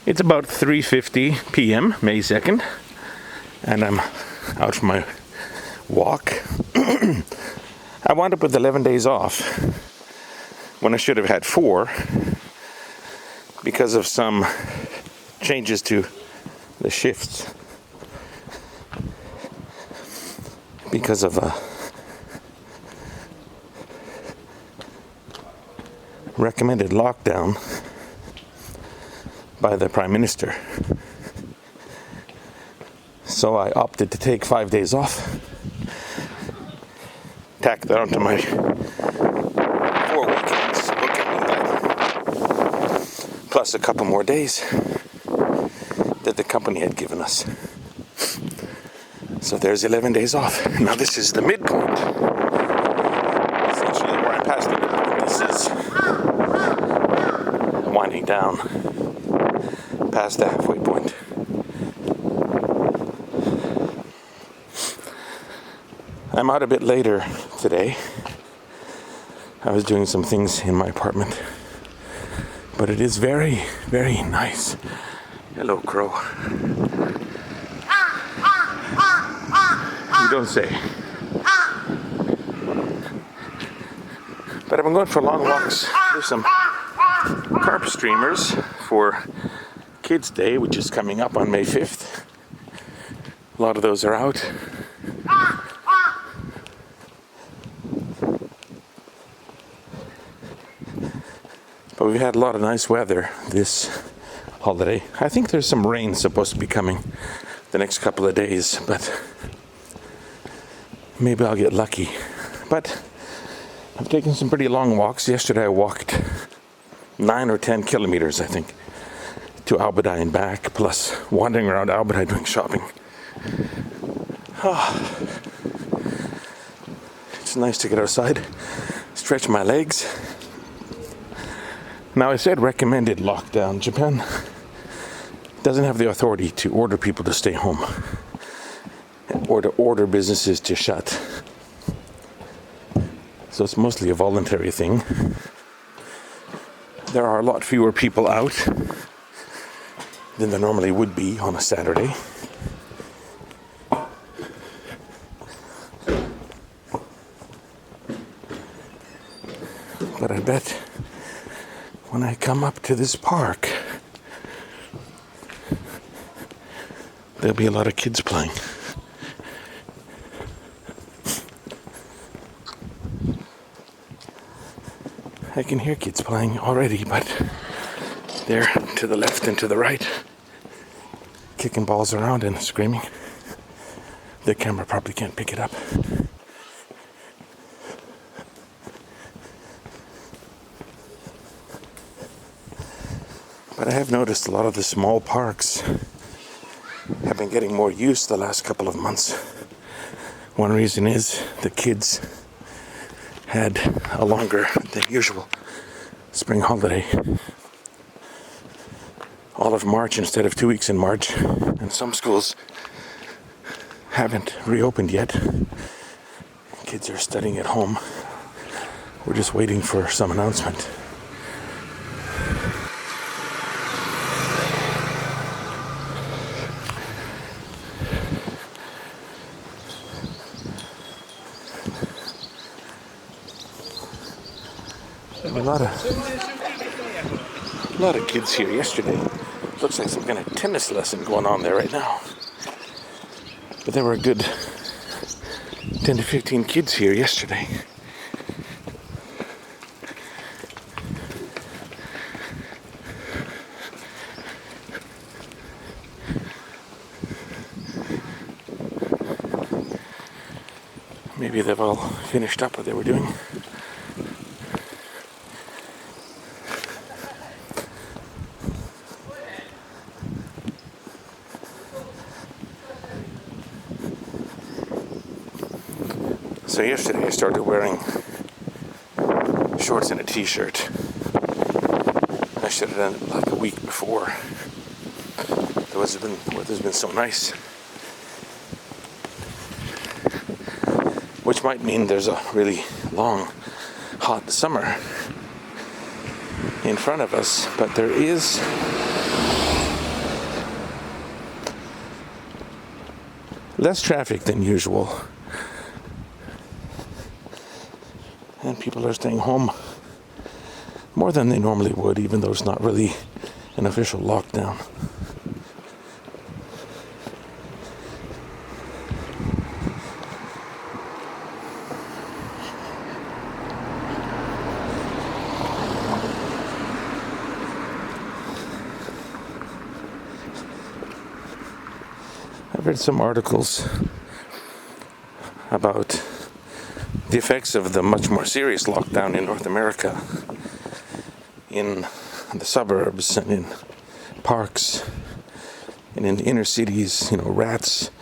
It's about 3:50 p.m., May 2nd, and I'm out for my walk. I wound up with 11 days off when I should have had 4 because of some changes to the shifts. Because of a recommended lockdown by the Prime Minister. So I opted to take 5 days off, tack that onto my 4 weekends, bookending that, plus a couple more days that the company had given us. So there's 11 days off. Now this is the midpoint. Essentially, where I'm past the midpoint, this is winding down past the halfway point. I'm out a bit later today. I was doing some things in my apartment, but it is very, very nice. Hello, crow. You don't say. But I've been going for long walks. There's some carp streamers for Kids Day, which is coming up on May 5th. A lot of those are out. But we've had a lot of nice weather this holiday. I think there's some rain supposed to be coming the next couple of days, but maybe I'll get lucky. But I've taken some pretty long walks. Yesterday I walked 9 or 10 kilometers, I think, to Albadai and back, plus wandering around Albadai doing shopping. It's nice to get outside, stretch my legs. Now, I said recommended lockdown. Japan doesn't have the authority to order people to stay home or to order businesses to shut. So it's mostly a voluntary thing. There are a lot fewer people out than there normally would be on a Saturday. But I bet when I come up to this park, there'll be a lot of kids playing. I can hear kids playing already, but they're to the left and to the right, kicking balls around and screaming. The camera probably can't pick it up. But I have noticed a lot of the small parks have been getting more use the last couple of months. One reason is the kids had a longer than usual spring holiday. All of March instead of 2 weeks in March. And some schools haven't reopened yet. Kids are studying at home. We're just waiting for some announcement. A lot of kids here yesterday. Looks like some kind of tennis lesson going on there right now. But there were a good 10 to 15 kids here yesterday. Maybe they've all finished up what they were doing. So yesterday I started wearing shorts and a t-shirt. I should have done it like a week before. The weather's been so nice. Which might mean there's a really long, hot summer in front of us, but there is less traffic than usual. And people are staying home more than they normally would, even though it's not really an official lockdown. I've read some articles about the effects of the much more serious lockdown in North America, in the suburbs and in parks and in the inner cities. Rats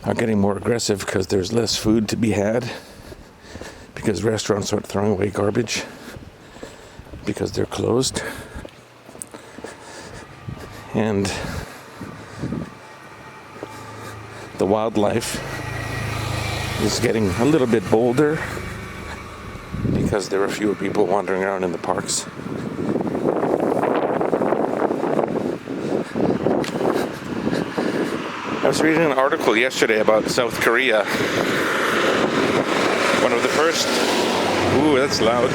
are getting more aggressive because there's less food to be had, because restaurants aren't throwing away garbage because they're closed. And the wildlife is getting a little bit bolder because there are fewer people wandering around in the parks. I was reading an article yesterday about South Korea. One of the first... Ooh, that's loud.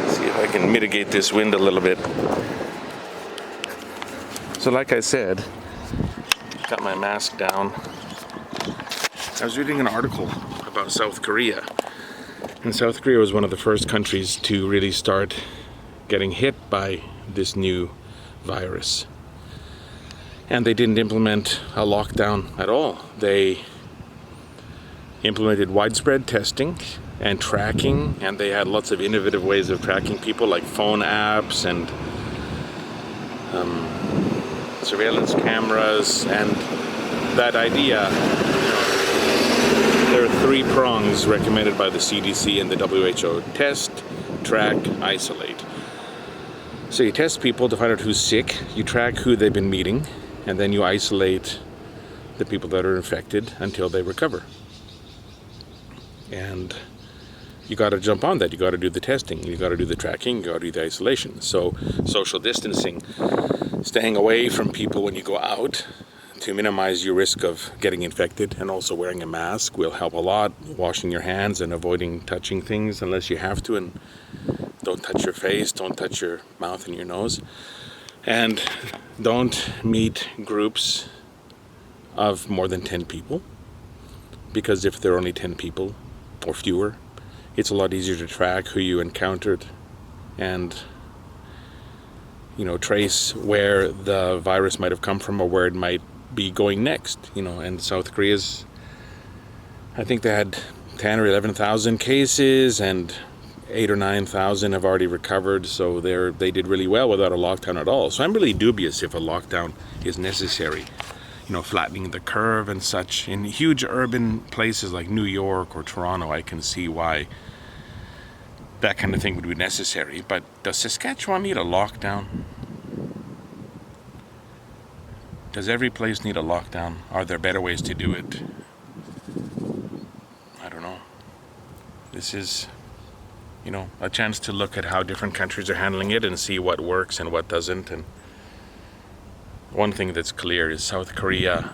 Let's see if I can mitigate this wind a little bit. So like I said, got my mask down. I was reading an article about South Korea. And South Korea was one of the first countries to really start getting hit by this new virus. And they didn't implement a lockdown at all. They implemented widespread testing and tracking, and they had lots of innovative ways of tracking people, like phone apps and surveillance cameras. And that idea, there are 3 prongs recommended by the CDC and the WHO: test, track, isolate. So you test people to find out who's sick, you track who they've been meeting, and then you isolate the people that are infected until they recover. And you got to jump on that. You got to do the testing, you got to do the tracking, you got to do the isolation. So social distancing, staying away from people when you go out to minimize your risk of getting infected, and also wearing a mask will help a lot. Washing your hands and avoiding touching things unless you have to, and don't touch your face, don't touch your mouth and your nose. And don't meet groups of more than 10 people, because if there are only 10 people or fewer, it's a lot easier to track who you encountered and trace where the virus might have come from or where it might be going next. And South Korea's, I think they had 10 or 11,000 cases, and 8 or 9,000 have already recovered, so they did really well without a lockdown at all. So I'm really dubious if a lockdown is necessary. Flattening the curve and such. In huge urban places like New York or Toronto, I can see why that kind of thing would be necessary. But does Saskatchewan need a lockdown? Does every place need a lockdown? Are there better ways to do it? I don't know. This is, a chance to look at how different countries are handling it and see what works and what doesn't. And one thing that's clear is South Korea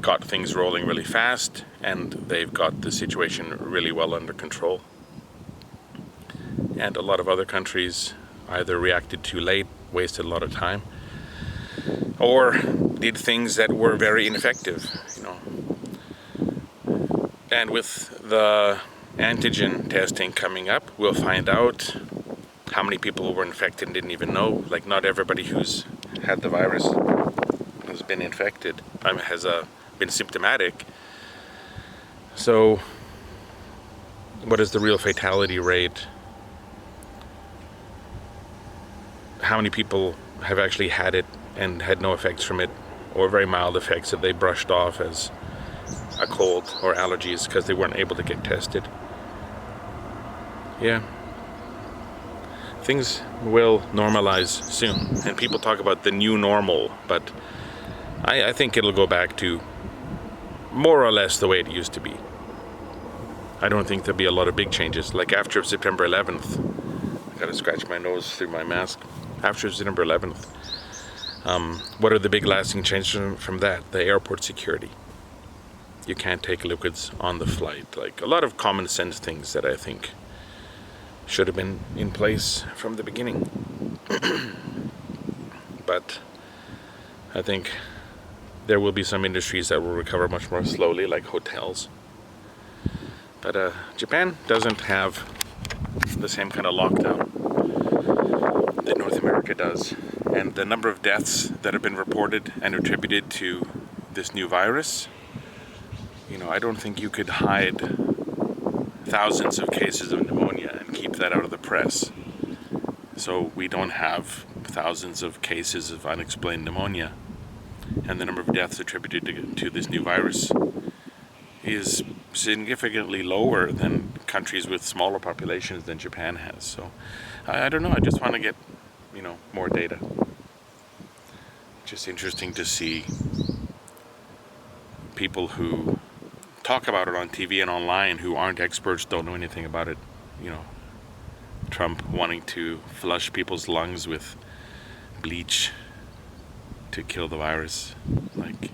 got things rolling really fast, and they've got the situation really well under control. And a lot of other countries either reacted too late, wasted a lot of time, or did things that were very ineffective. And with the antigen testing coming up, we'll find out how many people were infected and didn't even know. Like, not everybody who's had the virus has been infected, has been symptomatic. So what is the real fatality rate? How many people have actually had it and had no effects from it, or very mild effects that they brushed off as a cold or allergies because they weren't able to get tested? Yeah. Things will normalize soon, and people talk about the new normal, but I think it'll go back to more or less the way it used to be. I don't think there'll be a lot of big changes. Like after September 11th, I gotta scratch my nose through my mask. after September 11th. What are the big lasting changes from that? The airport security. You can't take liquids on the flight. Like a lot of common sense things that I think should have been in place from the beginning. But I think there will be some industries that will recover much more slowly, like hotels. But Japan doesn't have the same kind of lockdown that North America does. And the number of deaths that have been reported and attributed to this new virus, I don't think you could hide thousands of cases of pneumonia and keep that out of the press. So we don't have thousands of cases of unexplained pneumonia. And the number of deaths attributed to this new virus is significantly lower than countries with smaller populations than Japan has. So I don't know, I just want to get, more data. Just interesting to see people who talk about it on TV and online who aren't experts, don't know anything about it. Trump wanting to flush people's lungs with bleach to kill the virus. Like,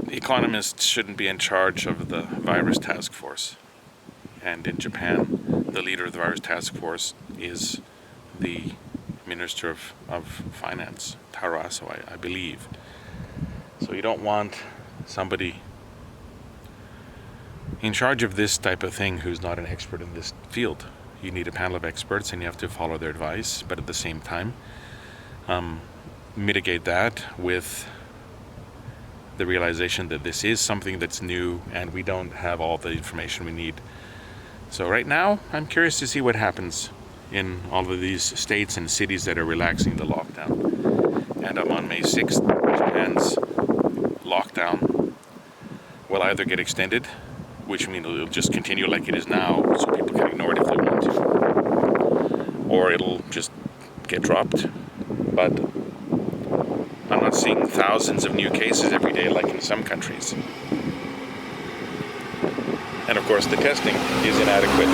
economists shouldn't be in charge of the virus task force. And in Japan, the leader of the virus task force is the Minister of Finance, Taro Aso, I believe. So you don't want somebody in charge of this type of thing who's not an expert in this field. You need a panel of experts and you have to follow their advice, but at the same time, mitigate that with the realization that this is something that's new and we don't have all the information we need. So right now, I'm curious to see what happens in all of these states and cities that are relaxing the lockdown. And on May 6th, Japan's lockdown will either get extended, which means it'll just continue like it is now, so people can ignore it if they want to, or it'll just get dropped. But I'm not seeing thousands of new cases every day like in some countries. And of course the testing is inadequate.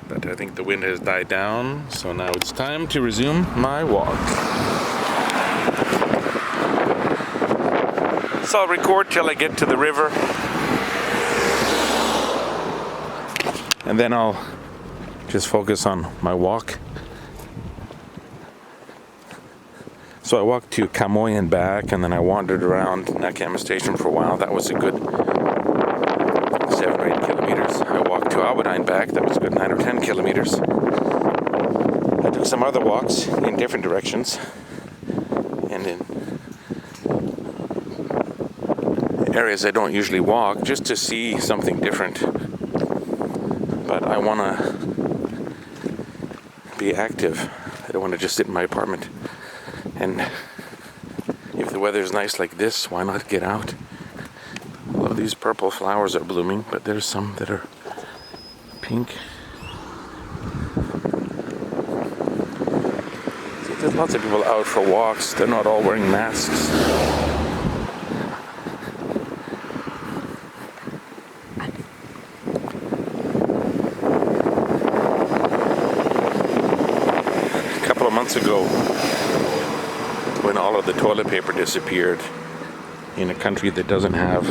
But I think the wind has died down, so now it's time to resume my walk. So I'll record till I get to the river, and then I'll just focus on my walk. So I walked to Kamoi and back, and then I wandered around Nakayama Station for a while. That was a good 7 or 8 kilometers. I walked to Awadai and back. That was a good 9 or 10 kilometers. I took some other walks in different directions and in areas I don't usually walk, just to see something different. But I want to be active. I don't want to just sit in my apartment. And if the weather is nice like this, why not get out? All of these purple flowers are blooming, but there's some that are pink. See, there's lots of people out for walks. They're not all wearing masks. A couple of months ago, when all of the toilet paper disappeared in a country that doesn't have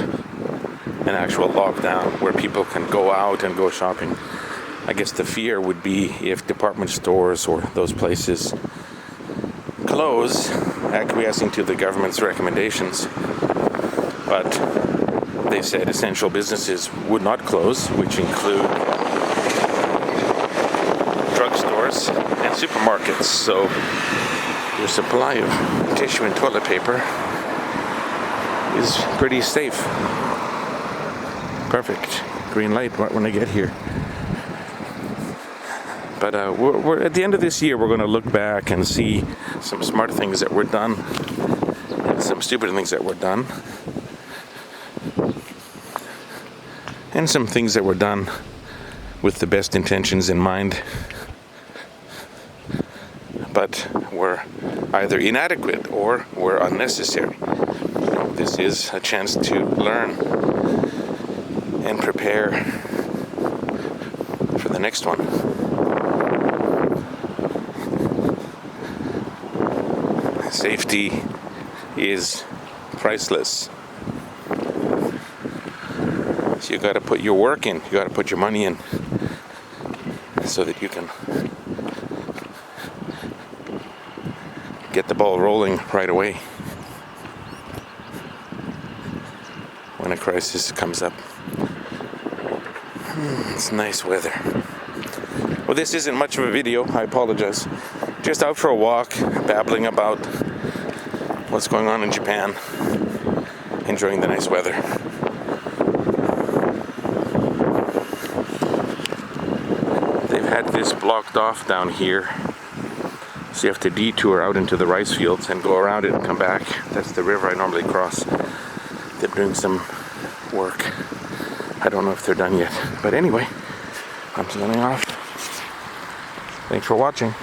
an actual lockdown where people can go out and go shopping, I guess the fear would be if department stores or those places close, acquiescing to the government's recommendations. But they said essential businesses would not close, which include drugstores and supermarkets. So your supply of tissue and toilet paper is pretty safe. Perfect. Green light when I get here. But we're at the end of this year, we're going to look back and see some smart things that were done and some stupid things that were done. And some things that were done with the best intentions in mind, but were either inadequate or were unnecessary. This is a chance to learn and prepare next one. Safety is priceless. So you got to put your work in, you got to put your money in so that you can get the ball rolling right away when a crisis comes up. It's nice weather. Well, this isn't much of a video, I apologize. Just out for a walk, babbling about what's going on in Japan, enjoying the nice weather. They've had this blocked off down here, so you have to detour out into the rice fields and go around it and come back. That's the river I normally cross. They're doing some work. I don't know if they're done yet, but anyway, I'm signing off. Thanks for watching.